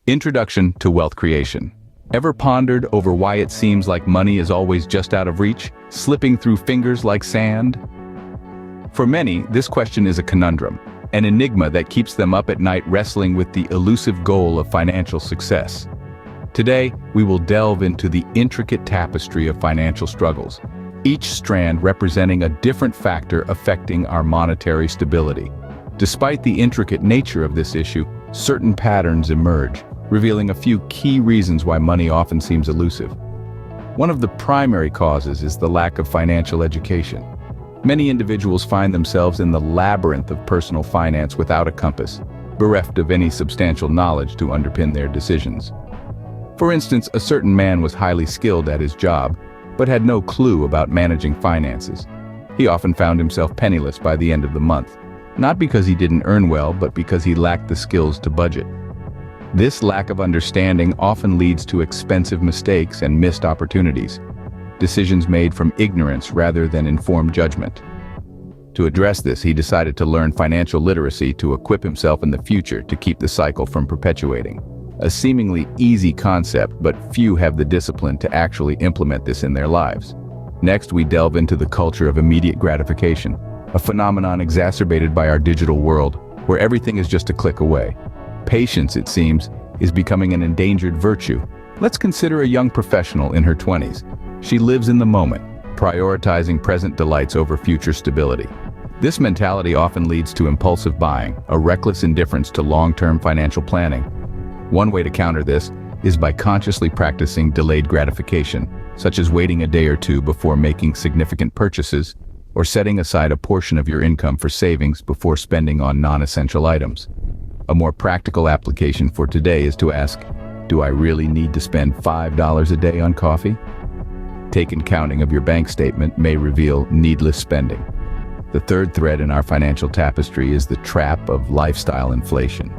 Introduction to wealth creation. Ever pondered over why it seems like money is always just out of reach, slipping through fingers like sand? For many, this question is a conundrum, an enigma that keeps them up at night wrestling with the elusive goal of financial success. Today, we will delve into the intricate tapestry of financial struggles, each strand representing a different factor affecting our monetary stability. Despite the intricate nature of this issue, certain patterns emerge, revealing a few key reasons why money often seems elusive. One of the primary causes is the lack of financial education. Many individuals find themselves in the labyrinth of personal finance without a compass, bereft of any substantial knowledge to underpin their decisions. For instance, a certain man was highly skilled at his job, but had no clue about managing finances. He often found himself penniless by the end of the month, not because he didn't earn well, but because he lacked the skills to budget. This lack of understanding often leads to expensive mistakes and missed opportunities, decisions made from ignorance rather than informed judgment. To address this, he decided to learn financial literacy to equip himself in the future to keep the cycle from perpetuating. A seemingly easy concept, but few have the discipline to actually implement this in their lives. Next, we delve into the culture of immediate gratification, a phenomenon exacerbated by our digital world, where everything is just a click away. Patience, it seems, is becoming an endangered virtue. Let's consider a young professional in her 20s. She lives in the moment, prioritizing present delights over future stability. This mentality often leads to impulsive buying, a reckless indifference to long-term financial planning. One way to counter this is by consciously practicing delayed gratification, such as waiting a day or two before making significant purchases, or setting aside a portion of your income for savings before spending on non-essential items. A more practical application for today is to ask, do I really need to spend $5 a day on coffee? Taken counting of your bank statement may reveal needless spending. The third thread in our financial tapestry is the trap of lifestyle inflation.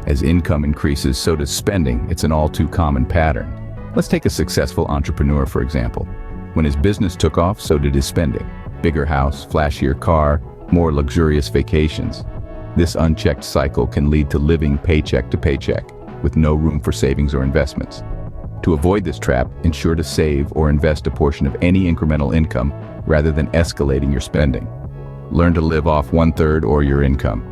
As income increases, so does spending. It's an all too common pattern. Let's take a successful entrepreneur, for example. When his business took off, so did his spending. Bigger house, flashier car, more luxurious vacations. This unchecked cycle can lead to living paycheck to paycheck, with no room for savings or investments. To avoid this trap, ensure to save or invest a portion of any incremental income rather than escalating your spending. Learn to live off 1/3 or your income.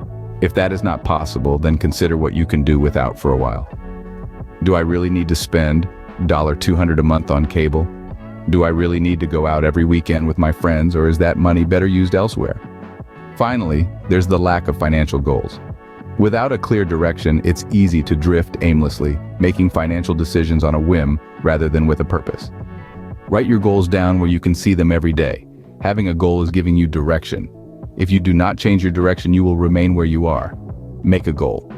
If that is not possible, then consider what you can do without for a while. Do I really need to spend $200 a month on cable? Do I really need to go out every weekend with my friends, or is that money better used elsewhere? Finally, there's the lack of financial goals. Without a clear direction, it's easy to drift aimlessly, making financial decisions on a whim rather than with a purpose. Write your goals down where you can see them every day. Having a goal is giving you direction. If you do not change your direction, you will remain where you are. Make a goal.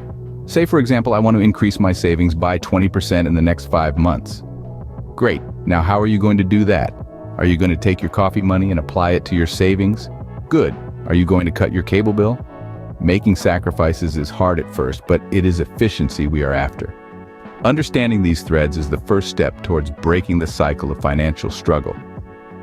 Say, for example, I want to increase my savings by 20% in the next 5 months. Great. Now, how are you going to do that? Are you going to take your coffee money and apply it to your savings? Good. Are you going to cut your cable bill? Making sacrifices is hard at first, but it is efficiency we are after. Understanding these threads is the first step towards breaking the cycle of financial struggle.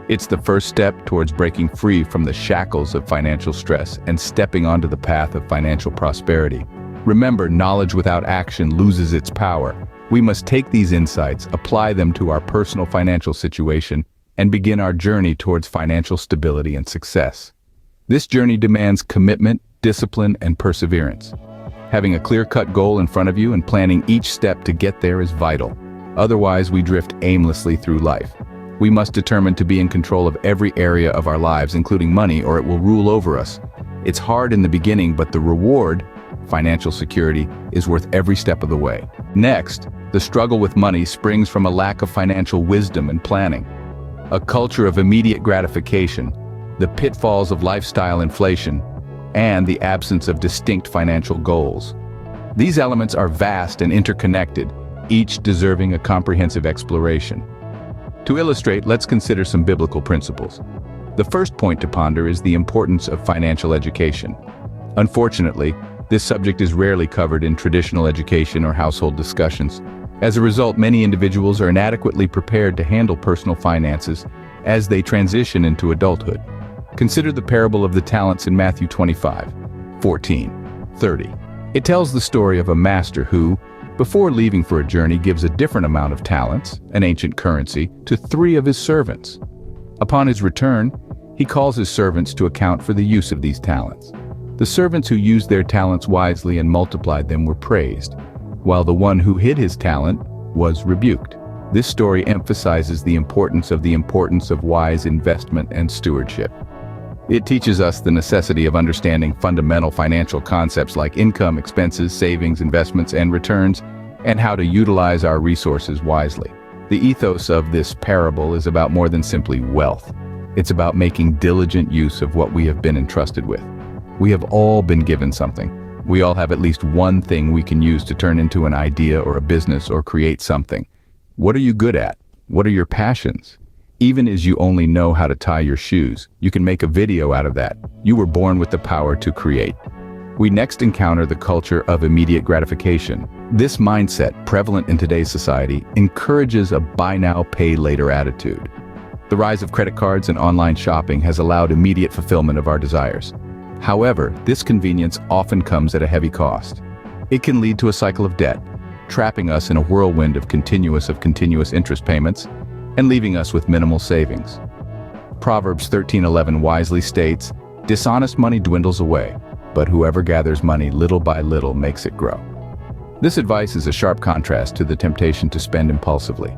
It's the first step towards breaking free from the shackles of financial stress and stepping onto the path of financial prosperity. Remember, knowledge without action loses its power. We must take these insights, apply them to our personal financial situation, and begin our journey towards financial stability and success. This journey demands commitment, discipline, and perseverance. Having a clear-cut goal in front of you and planning each step to get there is vital. Otherwise, we drift aimlessly through life. We must determine to be in control of every area of our lives, including money, or it will rule over us. It's hard in the beginning, but the reward, financial security, is worth every step of the way. Next, the struggle with money springs from a lack of financial wisdom and planning. A culture of immediate gratification, the pitfalls of lifestyle inflation, and the absence of distinct financial goals. These elements are vast and interconnected, each deserving a comprehensive exploration. To illustrate, let's consider some biblical principles. The first point to ponder is the importance of financial education. Unfortunately, this subject is rarely covered in traditional education or household discussions. As a result, many individuals are inadequately prepared to handle personal finances as they transition into adulthood. Consider the parable of the talents in Matthew 25:14-30. It tells the story of a master who, Before leaving for a journey, gives a different amount of talents, an ancient currency, to 3 of his servants. Upon his return, he calls his servants to account for the use of these talents. The servants who used their talents wisely and multiplied them were praised, while the one who hid his talent was rebuked. This story emphasizes the importance of wise investment and stewardship. It teaches us the necessity of understanding fundamental financial concepts like income, expenses, savings, investments, and returns, and how to utilize our resources wisely. The ethos of this parable is about more than simply wealth. It's about making diligent use of what we have been entrusted with. We have all been given something. We all have at least one thing we can use to turn into an idea or a business or create something. What are you good at? What are your passions? Even as you only know how to tie your shoes, you can make a video out of that. You were born with the power to create. We next encounter the culture of immediate gratification. This mindset, prevalent in today's society, encourages a buy now, pay later attitude. The rise of credit cards and online shopping has allowed immediate fulfillment of our desires. However, this convenience often comes at a heavy cost. It can lead to a cycle of debt, trapping us in a whirlwind of continuous interest payments, and leaving us with minimal savings. Proverbs 13:11 wisely states, "Dishonest money dwindles away, but whoever gathers money little by little makes it grow." This advice is a sharp contrast to the temptation to spend impulsively.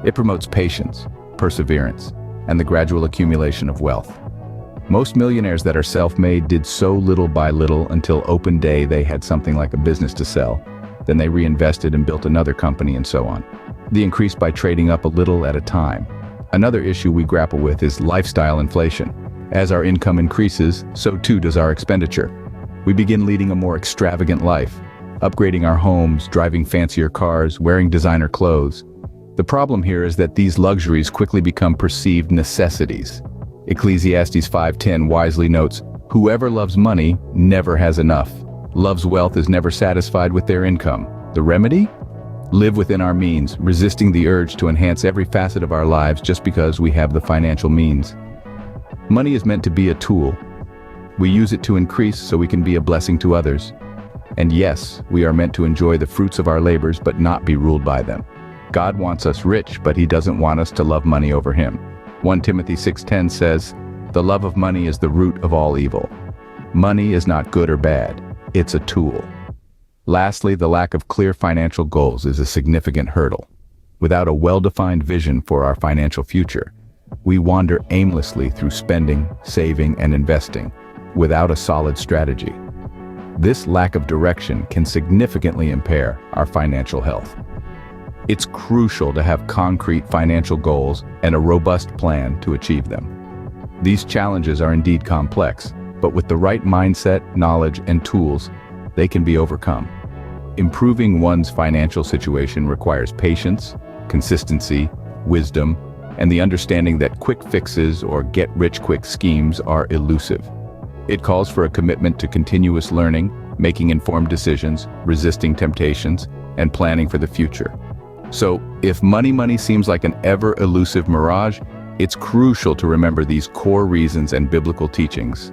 It promotes patience, perseverance, and the gradual accumulation of wealth. Most millionaires that are self-made did so little by little until open day they had something like a business to sell. Then they reinvested and built another company and so on. They increased by trading up a little at a time. Another issue we grapple with is lifestyle inflation. As our income increases, so too does our expenditure. We begin leading a more extravagant life, upgrading our homes, driving fancier cars, wearing designer clothes. The problem here is that these luxuries quickly become perceived necessities. Ecclesiastes 5:10 wisely notes, "Whoever loves money never has enough. Loves wealth is never satisfied with their income." The remedy? Live within our means, resisting the urge to enhance every facet of our lives just because we have the financial means. Money is meant to be a tool. We use it to increase so we can be a blessing to others. And yes, we are meant to enjoy the fruits of our labors but not be ruled by them. God wants us rich, but he doesn't want us to love money over him. 1 Timothy 6:10 says, "The love of money is the root of all evil." Money is not good or bad, it's a tool. Lastly, the lack of clear financial goals is a significant hurdle. Without a well-defined vision for our financial future, we wander aimlessly through spending, saving, and investing, without a solid strategy. This lack of direction can significantly impair our financial health. It's crucial to have concrete financial goals and a robust plan to achieve them. These challenges are indeed complex, but with the right mindset, knowledge, and tools, they can be overcome. Improving one's financial situation requires patience, consistency, wisdom, and the understanding that quick fixes or get-rich-quick schemes are elusive. It calls for a commitment to continuous learning, making informed decisions, resisting temptations, and planning for the future. So, if money seems like an ever-elusive mirage, it's crucial to remember these core reasons and biblical teachings.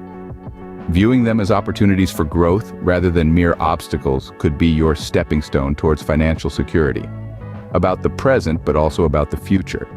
Viewing them as opportunities for growth rather than mere obstacles could be your stepping stone towards financial security. About the present, but also about the future.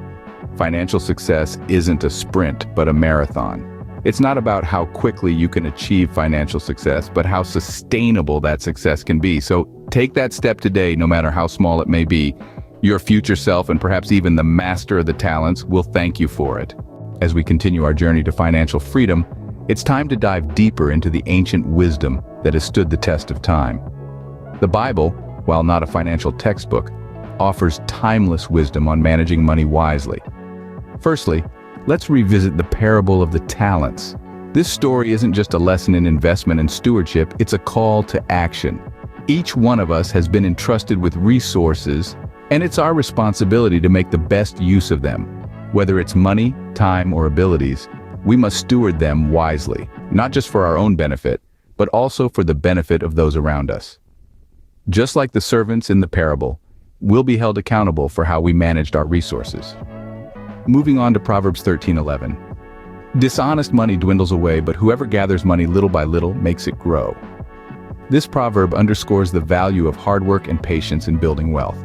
Financial success isn't a sprint, but a marathon. It's not about how quickly you can achieve financial success, but how sustainable that success can be. So take that step today, no matter how small it may be. Your future self, and perhaps even the master of the talents, will thank you for it. As we continue our journey to financial freedom, it's time to dive deeper into the ancient wisdom that has stood the test of time. The Bible, while not a financial textbook, offers timeless wisdom on managing money wisely. Firstly, let's revisit the parable of the talents. This story isn't just a lesson in investment and stewardship, it's a call to action. Each one of us has been entrusted with resources, and it's our responsibility to make the best use of them. Whether it's money, time, or abilities, we must steward them wisely, not just for our own benefit, but also for the benefit of those around us. Just like the servants in the parable, we'll be held accountable for how we managed our resources. Moving on to Proverbs 13:11. Dishonest money dwindles away, but whoever gathers money little by little makes it grow. This proverb underscores the value of hard work and patience in building wealth.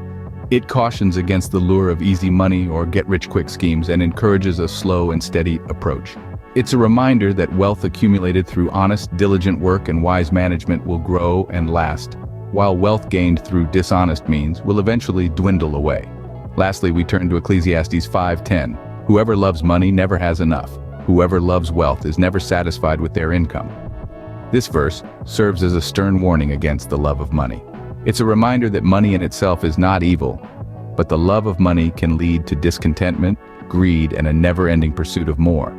It cautions against the lure of easy money or get-rich-quick schemes and encourages a slow and steady approach. It's a reminder that wealth accumulated through honest, diligent work and wise management will grow and last, while wealth gained through dishonest means will eventually dwindle away. Lastly, we turn to Ecclesiastes 5:10. Whoever loves money never has enough. Whoever loves wealth is never satisfied with their income. This verse serves as a stern warning against the love of money. It's a reminder that money in itself is not evil, but the love of money can lead to discontentment, greed, and a never-ending pursuit of more.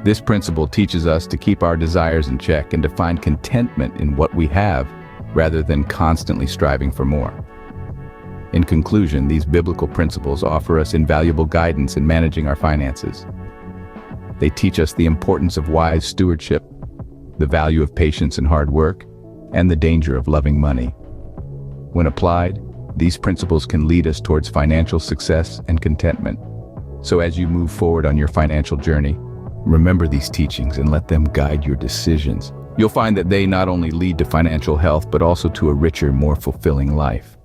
This principle teaches us to keep our desires in check and to find contentment in what we have, rather than constantly striving for more. In conclusion, these biblical principles offer us invaluable guidance in managing our finances. They teach us the importance of wise stewardship, the value of patience and hard work, and the danger of loving money. When applied, these principles can lead us towards financial success and contentment. So as you move forward on your financial journey, remember these teachings and let them guide your decisions. You'll find that they not only lead to financial health, but also to a richer, more fulfilling life.